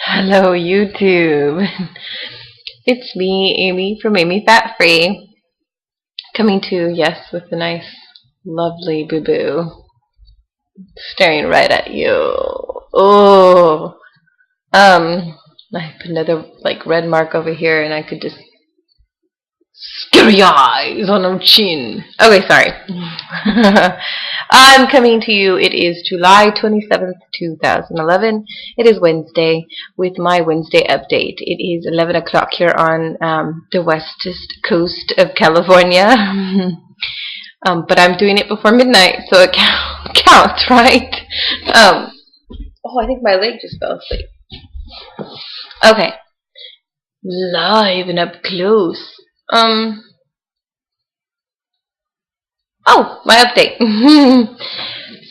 Hello, YouTube. It's me, Amy from Amy Fat Free, coming to you, yes, with a nice, lovely boo boo staring right at you. Oh, I have another red mark over here, and I could just scary eyes on her chin. Okay, sorry. I'm coming to you. It is July 27th, 2011. It is Wednesday with my Wednesday update. It is 11 o'clock here on the west coast of California. But I'm doing it before midnight, so it counts, right? Oh, I think my leg just fell asleep. Okay. Live and up close. Oh, my update.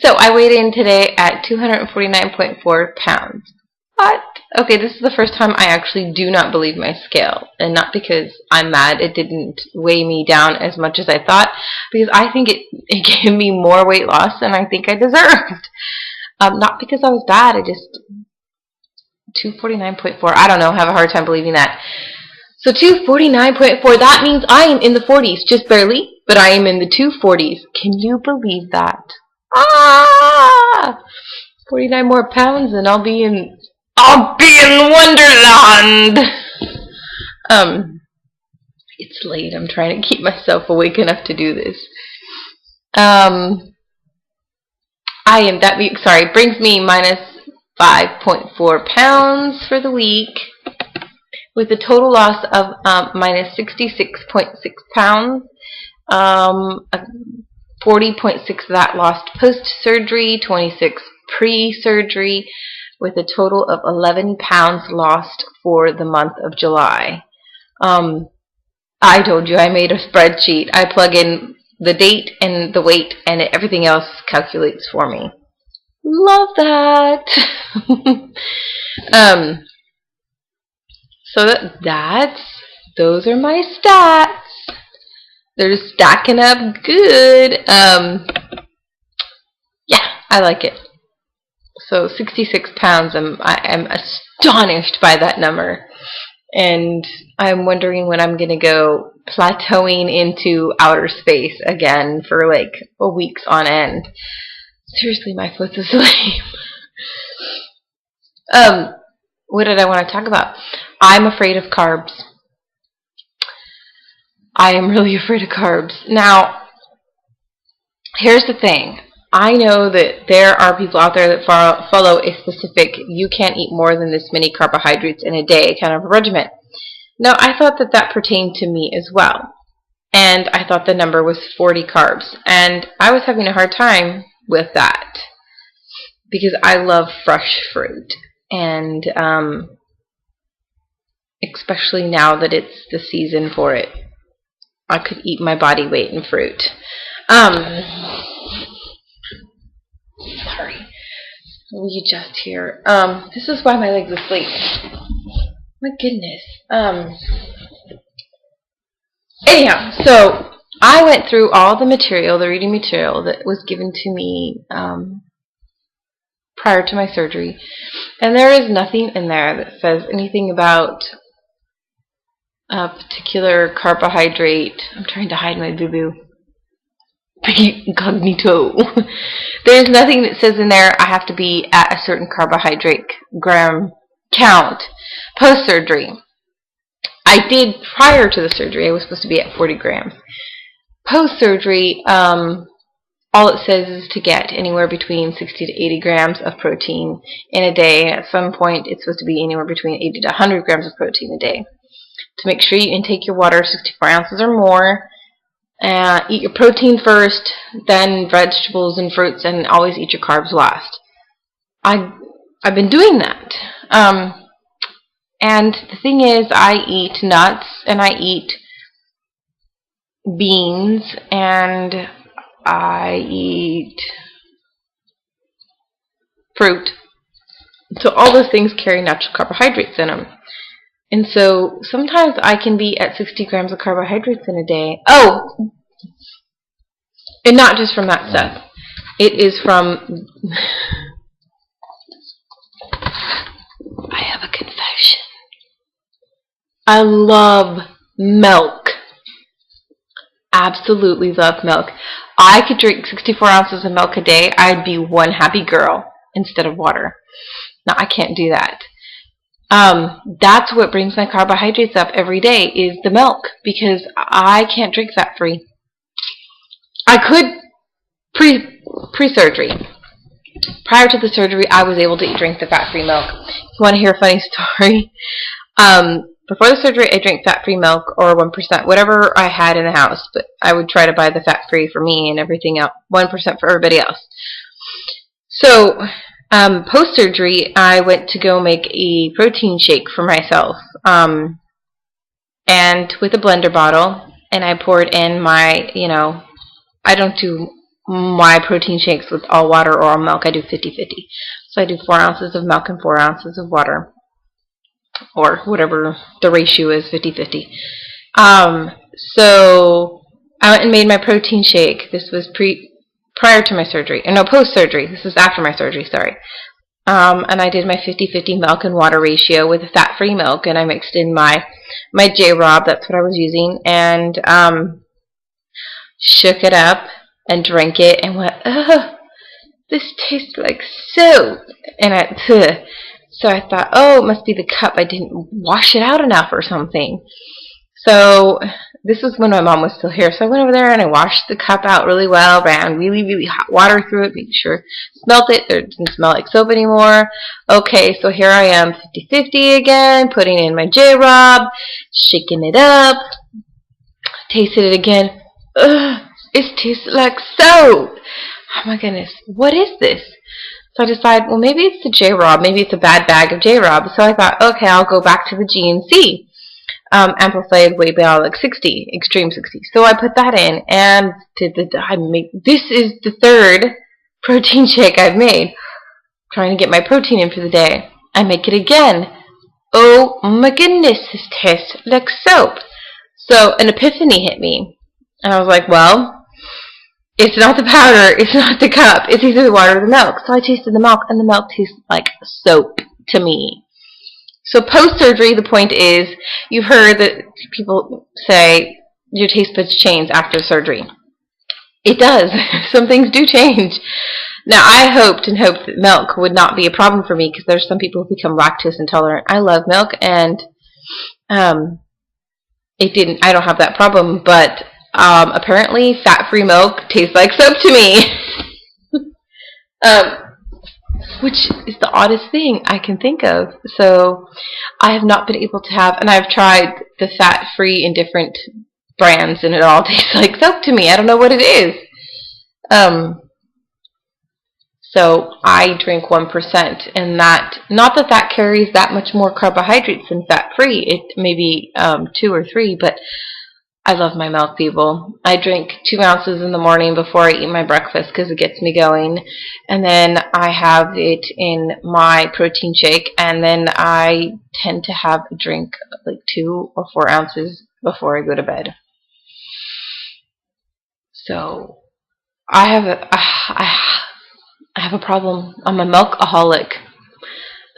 So I weighed in today at 249.4 pounds. What? Okay, this is the first time I actually do not believe my scale. And not because I'm mad it didn't weigh me down as much as I thought, because I think it gave me more weight loss than I think I deserved. Not because I was bad, I just... 249.4, I don't know, I have a hard time believing that. So 249.4, that means I am in the 40s, just barely, but I am in the 240s. Can you believe that? Ah! 49 more pounds and I'll be in Wonderland! It's late, I'm trying to keep myself awake enough to do this. Brings me minus 5.4 pounds for the week, with a total loss of minus 66.6 pounds, 40.6 of that lost post-surgery, 26 pre-surgery, with a total of 11 pounds lost for the month of July. I told you I made a spreadsheet. I plug in the date and the weight, and everything else calculates for me. Love that! So those are my stats. They're stacking up good. Yeah, I like it. So 66 pounds, I am astonished by that number. And I'm wondering when I'm going to go plateauing into outer space again for like weeks on end. Seriously, my foot's asleep. What did I want to talk about? I'm afraid of carbs. I am really afraid of carbs. Now, here's the thing. I know that there are people out there that follow a specific, you can't eat more than this many carbohydrates in a day kind of regimen. Now, I thought that pertained to me as well. And I thought the number was 40 carbs. And I was having a hard time with that, because I love fresh fruit. And especially now that it's the season for it, I could eat my body weight in fruit. Sorry. We adjust here. This is why my leg's asleep. My goodness. Anyhow, so I went through all the material, the reading material that was given to me prior to my surgery, and there is nothing in there that says anything about a particular carbohydrate. I'm trying to hide my boo-boo. Incognito. There's nothing that says in there I have to be at a certain carbohydrate gram count post-surgery. I did prior to the surgery. I was supposed to be at 40 grams. Post-surgery, all it says is to get anywhere between 60 to 80 grams of protein in a day. At some point, it's supposed to be anywhere between 80 to 100 grams of protein a day. To make sure you intake your water 64 ounces or more. Eat your protein first, then vegetables and fruits, and always eat your carbs last. I've been doing that. And the thing is, I eat nuts, and I eat beans, and I eat fruit. So all those things carry natural carbohydrates in them. And so sometimes I can be at 60 grams of carbohydrates in a day. Oh! And not just from that stuff. It is from... I have a I love milk. Absolutely love milk. I could drink 64 ounces of milk a day. I'd be one happy girl instead of water. No, I can't do that. That's what brings my carbohydrates up every day is the milk because I can't drink fat-free. I could pre-surgery. Prior to the surgery, I was able to drink the fat-free milk. If you want to hear a funny story, before the surgery, I drank fat-free milk or 1%, whatever I had in the house. But I would try to buy the fat-free for me and everything else, 1% for everybody else. So, post-surgery, I went to go make a protein shake for myself, and with a blender bottle, and I poured in my, I don't do my protein shakes with all water or all milk. I do 50-50. So I do 4 ounces of milk and 4 ounces of water, or whatever the ratio is, 50-50. So I went and made my protein shake. This was prior to my surgery. No, post-surgery. This was after my surgery, sorry. And I did my 50-50 milk and water ratio with fat-free milk, and I mixed in my J-Rob, that's what I was using, and shook it up and drank it and went, ugh, this tastes like soap. And so I thought, oh, it must be the cup. I didn't wash it out enough or something. So this was when my mom was still here. So I went over there and I washed the cup out really well, ran really, really hot water through it, made sure smelt it. It didn't smell like soap anymore. Okay, so here I am, 50-50 again, putting in my J-Rob, shaking it up, tasted it again. Ugh, it tastes like soap. Oh my goodness, what is this? So I decided, well, maybe it's the J-Rob. Maybe it's a bad bag of J-Rob. So I thought, okay, I'll go back to the GNC. Amplified Whey Biolic 60, Extreme 60. So I put that in, and this is the third protein shake I've made. Trying to get my protein in for the day. I make it again. Oh my goodness, this tastes like soap. So an epiphany hit me. And I was like, well, it's not the powder, it's not the cup, it's either the water or the milk. So I tasted the milk, and the milk tastes like soap to me. So post-surgery, the point is, you've heard that people say your taste buds change after surgery. It does. Some things do change. Now, I hoped that milk would not be a problem for me because there's some people who become lactose intolerant. I love milk, and it didn't. I don't have that problem, but apparently fat-free milk tastes like soap to me. Which is the oddest thing I can think of. So I have not been able to have, and I've tried the fat-free in different brands, and it all tastes like soap to me. I don't know what it is. So I drink 1%, and that, not that that carries that much more carbohydrates than fat-free. It may be 2 or 3, but I love my milk, people. I drink 2 ounces in the morning before I eat my breakfast because it gets me going. And then I have it in my protein shake. And then I tend to have a drink like 2 or 4 ounces before I go to bed. So I have a problem. I'm a milkaholic.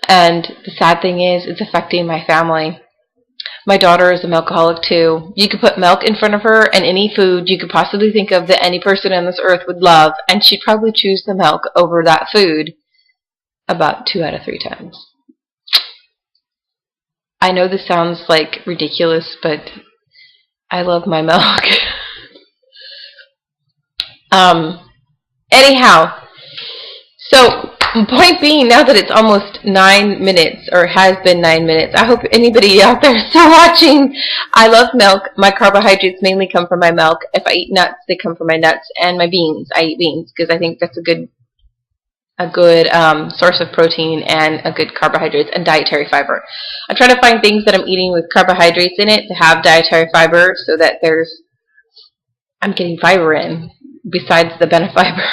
And the sad thing is, it's affecting my family. My daughter is a milkaholic too. You could put milk in front of her and any food you could possibly think of that any person on this earth would love, and she'd probably choose the milk over that food about 2 out of 3 times. I know this sounds like ridiculous, but I love my milk. Anyhow, so point being, now that it's almost 9 minutes, or has been 9 minutes, I hope anybody out there is still watching. I love milk. My carbohydrates mainly come from my milk. If I eat nuts, they come from my nuts, and my beans. I eat beans because I think that's a good source of protein and a good carbohydrates and dietary fiber. I try to find things that I'm eating with carbohydrates in it to have dietary fiber so that I'm getting fiber in besides the benefiber.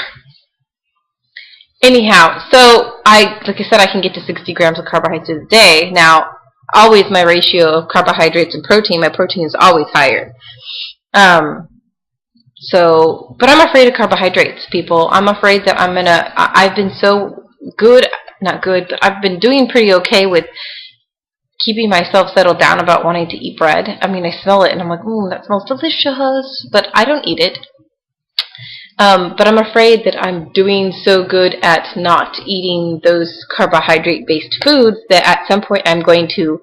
Anyhow, so like I said, I can get to 60 grams of carbohydrates a day. Now, always my ratio of carbohydrates and protein, my protein is always higher. But I'm afraid of carbohydrates, people. I'm afraid that I've been so good, not good, but I've been doing pretty okay with keeping myself settled down about wanting to eat bread. I mean, I smell it and I'm like, ooh, that smells delicious, but I don't eat it. But I'm afraid that I'm doing so good at not eating those carbohydrate-based foods that at some point I'm going to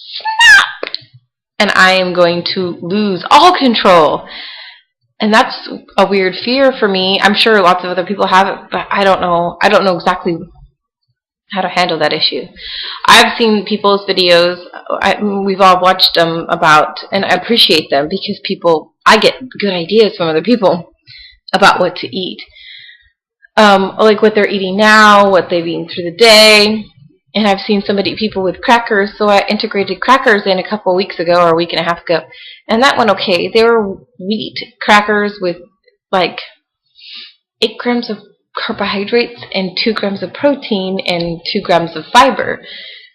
snap and I am going to lose all control. And that's a weird fear for me. I'm sure lots of other people have it, but I don't know. I don't know exactly how to handle that issue. I've seen people's videos. We've all watched them about, and I appreciate them because I get good ideas from other people about what to eat. Like what they're eating now, what they've eaten through the day. And I've seen people with crackers, so I integrated crackers in a couple of weeks ago or a week and a half ago. And that went okay. They were wheat crackers with like 8 grams of carbohydrates and 2 grams of protein and 2 grams of fiber.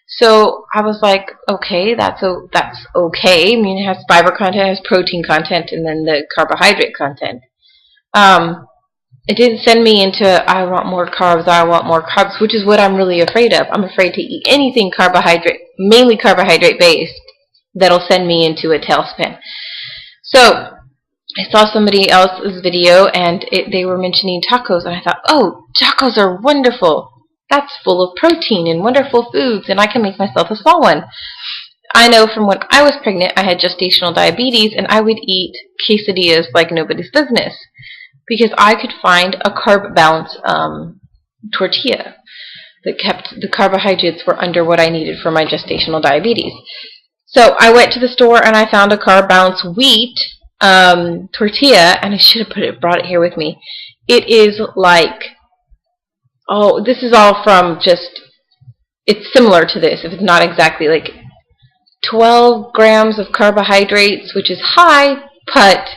So I was like, okay, that's okay. I mean, it has fiber content, it has protein content, and then the carbohydrate content. It didn't send me into, I want more carbs, which is what I'm really afraid of. I'm afraid to eat anything mainly carbohydrate based, that'll send me into a tailspin. So I saw somebody else's video and they were mentioning tacos, and I thought, oh, tacos are wonderful. That's full of protein and wonderful foods, and I can make myself a small one. I know from when I was pregnant, I had gestational diabetes, and I would eat quesadillas like nobody's business because I could find a carb balance tortilla that kept the carbohydrates were under what I needed for my gestational diabetes. So I went to the store and I found a carb balance wheat tortilla, and I should have brought it here with me. It is like, oh, this is all from it's similar to this, if it's not exactly, like 12 grams of carbohydrates, which is high, but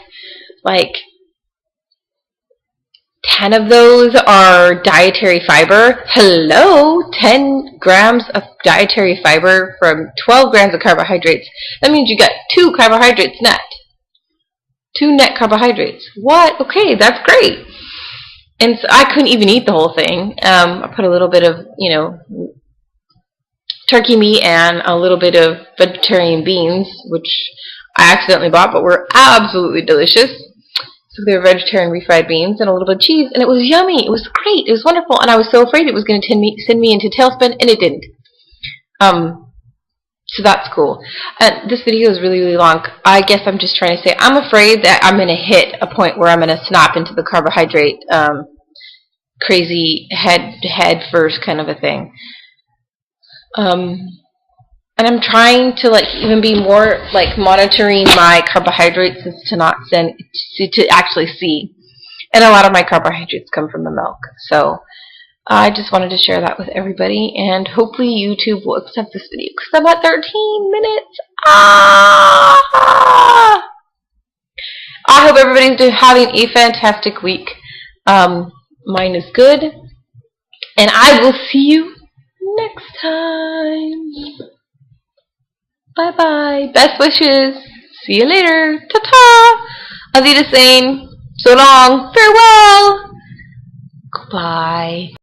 like 10 of those are dietary fiber. Hello, 10 grams of dietary fiber from 12 grams of carbohydrates. That means you got 2 carbohydrates net. 2 net carbohydrates. What? Okay, that's great. And so I couldn't even eat the whole thing. I put a little bit of, turkey meat and a little bit of vegetarian beans, which I accidentally bought, but were absolutely delicious. So they were vegetarian refried beans and a little bit of cheese, and it was yummy. It was great. It was wonderful, and I was so afraid it was going to send me into tailspin, and it didn't. So that's cool. This video is really, really long. I guess I'm just trying to say I'm afraid that I'm going to hit a point where I'm going to snap into the carbohydrate crazy head first kind of a thing. And I'm trying to even be more monitoring my carbohydrates to actually see. And a lot of my carbohydrates come from the milk. So I just wanted to share that with everybody, and hopefully YouTube will accept this video because I'm at 13 minutes. I hope everybody's having a fantastic week. Mine is good, and I will see you next time. Bye-bye. Best wishes. See you later. Ta-ta. Auf Wiedersehen. So long. Farewell. Goodbye.